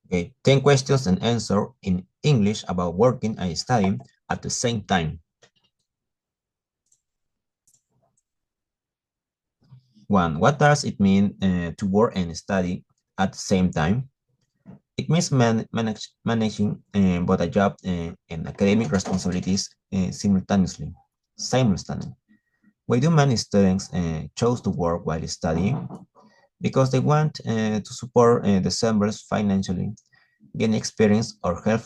Okay, 10 questions and answer in English about working and studying at the same time. One, what does it mean to work and study at the same time? It means managing both a job and academic responsibilities simultaneously. Why do many students choose to work while studying? Because they want to support themselves financially, gain experience, or help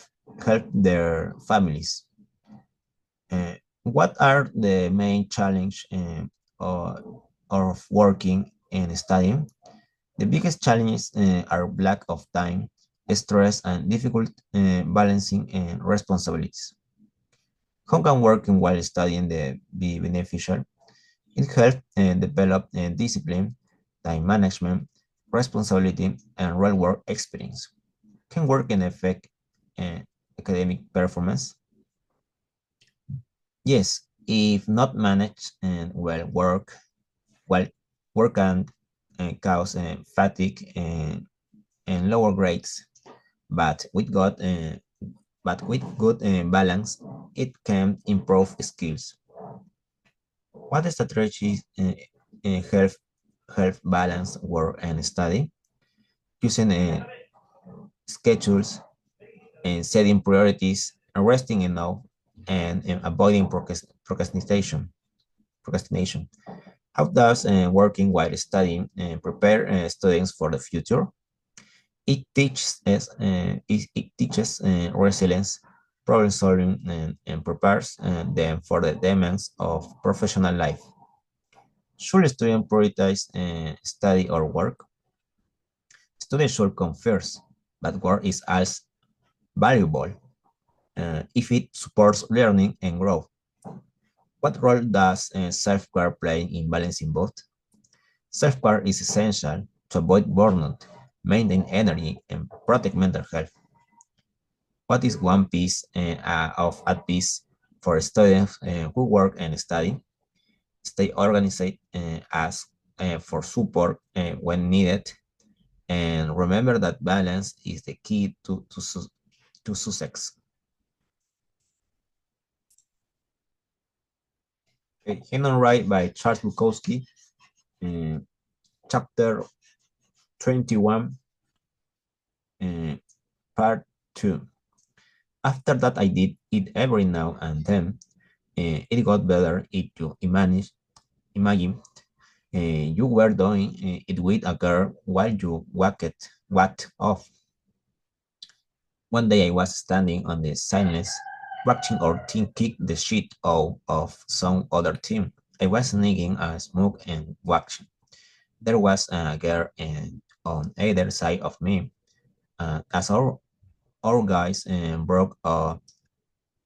their families. What are the main challenge of working and studying? The biggest challenges are lack of time, stress, and difficult balancing responsibilities. How can working while studying be beneficial? It helps develop discipline, time management, responsibility, and real-world experience. Can working affect uh, academic performance? Yes, if not managed and well, work can cause fatigue and lower grades. But with good balance, it can improve skills. What strategies help balance work and study? Using schedules and setting priorities, and resting enough, and avoiding procrastination. How does working while studying prepare students for the future? It teaches resilience, problem solving, and prepares them for the demands of professional life. Should students prioritize study or work? Study should come first, but work is as valuable if it supports learning and growth. What role does self-care play in balancing both? Self-care is essential to avoid burnout, maintain energy, and protect mental health. What is one piece of advice for students who work and study? Stay organized, ask for support when needed, and remember that balance is the key to success. Okay, Human Right by Charles Bukowski, uh, chapter 21, uh, part 2. After that, I did it every now and then. It got better if you imagine you were doing it with a girl while you walked off. One day I was standing on the sidelines watching our team kick the shit out of some other team. I was sneaking a smoke and watching. There was a girl on either side of me. As our guys broke out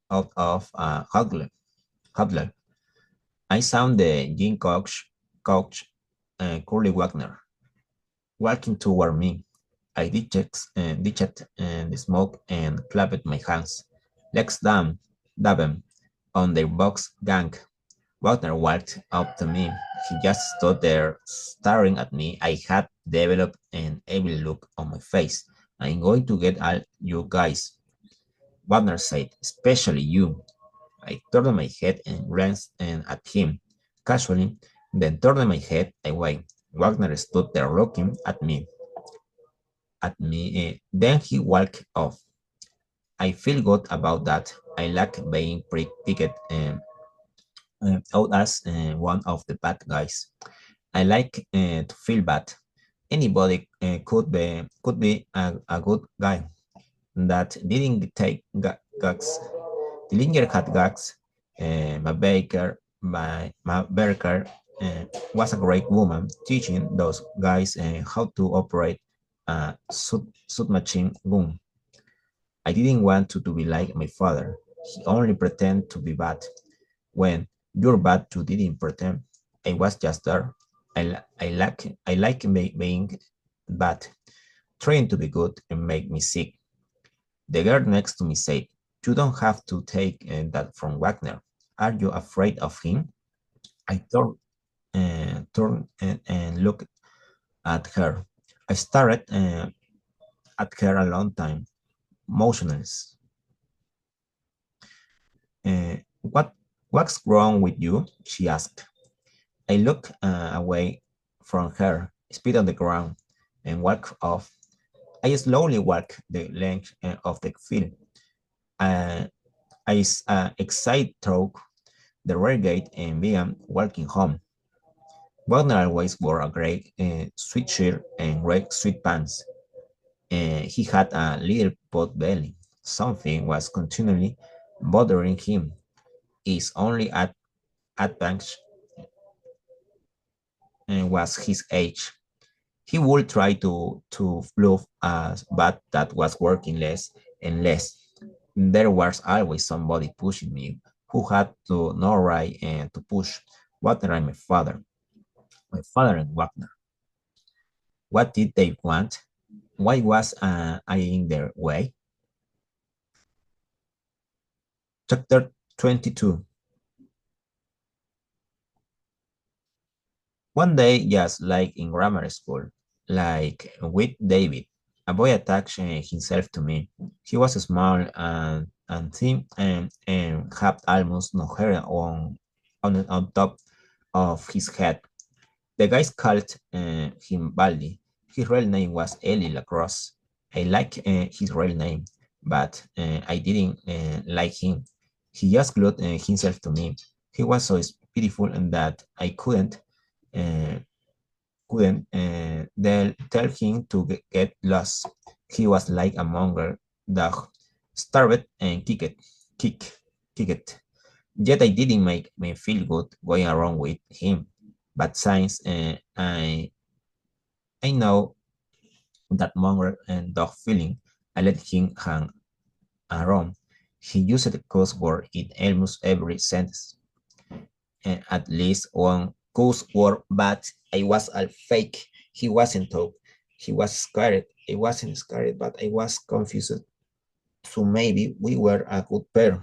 of a huddle, I saw the gym coach Curly Wagner walking toward me. I ditched the smoke and clapped my hands. Legs down, Daben, on their box gang. Wagner walked up to me. He just stood there staring at me. I had developed an evil look on my face. I'm going to get all you guys, Wagner said, especially you. I turned my head and glanced at him casually, then turned my head away. Wagner stood there looking at me. Then he walked off. I feel good about that. I like being picked out as one of the bad guys. I like to feel bad. Anybody could be a good guy that didn't take gags. Dillinger had gags. My baker was a great woman, teaching those guys how to operate a submachine gun. I didn't want to be like my father. He only pretended to be bad. When you're bad, you didn't pretend. I was just there. I like being bad, trying to be good and make me sick. The girl next to me said, "You don't have to take that from Wagner. Are you afraid of him?" I turned and looked at her. I stared at her a long time, motionless. What's wrong with you? She asked. I looked away from her, spit on the ground, and walked off. I slowly walked the length of the field. Uh, I excited through the rear gate and began walking home. Wagner always wore a gray sweatshirt and red sweatpants. He had a little pot belly. Something was continually bothering him. His only advantage was his age. He would try to bluff us, but that was working less and less. There was always somebody pushing me who had to know right and to push Wagner and my father and Wagner. What did they want? Why was I in their way? Chapter 22. One day, just like in grammar school, like with David, a boy attached himself to me. He was small and thin and had almost no hair on top of his head. The guys called him Baldi. His real name was Eli Lacrosse. I liked his real name, but I didn't like him. He just glued himself to me. He was so beautiful and that I uh, couldn't tell him to get lost. He was like a mongrel dog, starved and kicked. Yet I didn't make me feel good going around with him. But since I know that mongrel and dog feeling, I let him hang around. He used the cuss word in almost every sentence, at least one cuss word, but I was a fake. He wasn't though. He was scared. I wasn't scared, but I was confused. So maybe we were a good pair.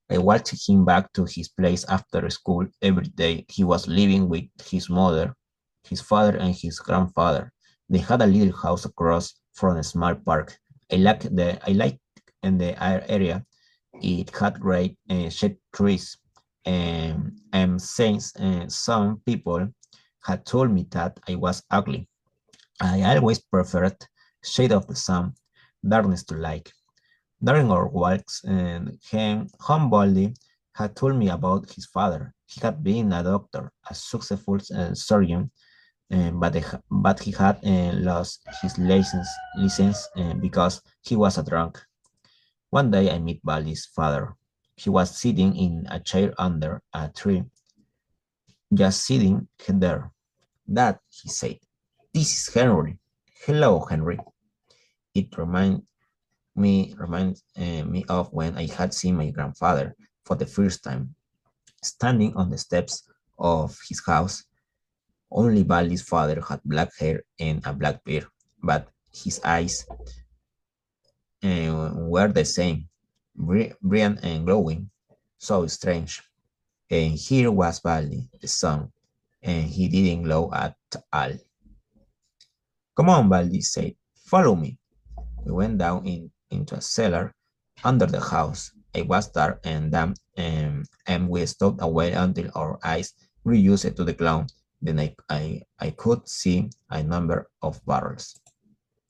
I watched him back to his place after school every day. He was living with his mother, his father, and his grandfather. They had a little house across from a small park. I liked in the area. It had great shade trees, and since some people had told me that I was ugly, I always preferred shade of the sun, darkness to light. During our walks, Humboldt had told me about his father. He had been a doctor, a successful surgeon, but he had lost his license because he was a drunk. One day I met Baldi's father. He was sitting in a chair under a tree, just sitting there. Dad, he said, this is Henry. Hello, Henry. It reminds me of when I had seen my grandfather for the first time, standing on the steps of his house. Only Baldi's father had black hair and a black beard, but his eyes were the same, brilliant and glowing. So strange. And here was Baldi, the son, and he didn't glow at all. Come on, Baldi said, follow me. We went down into a cellar under the house. It was dark and damp, and we stopped away until our eyes reused to the ground. Then I could see a number of barrels.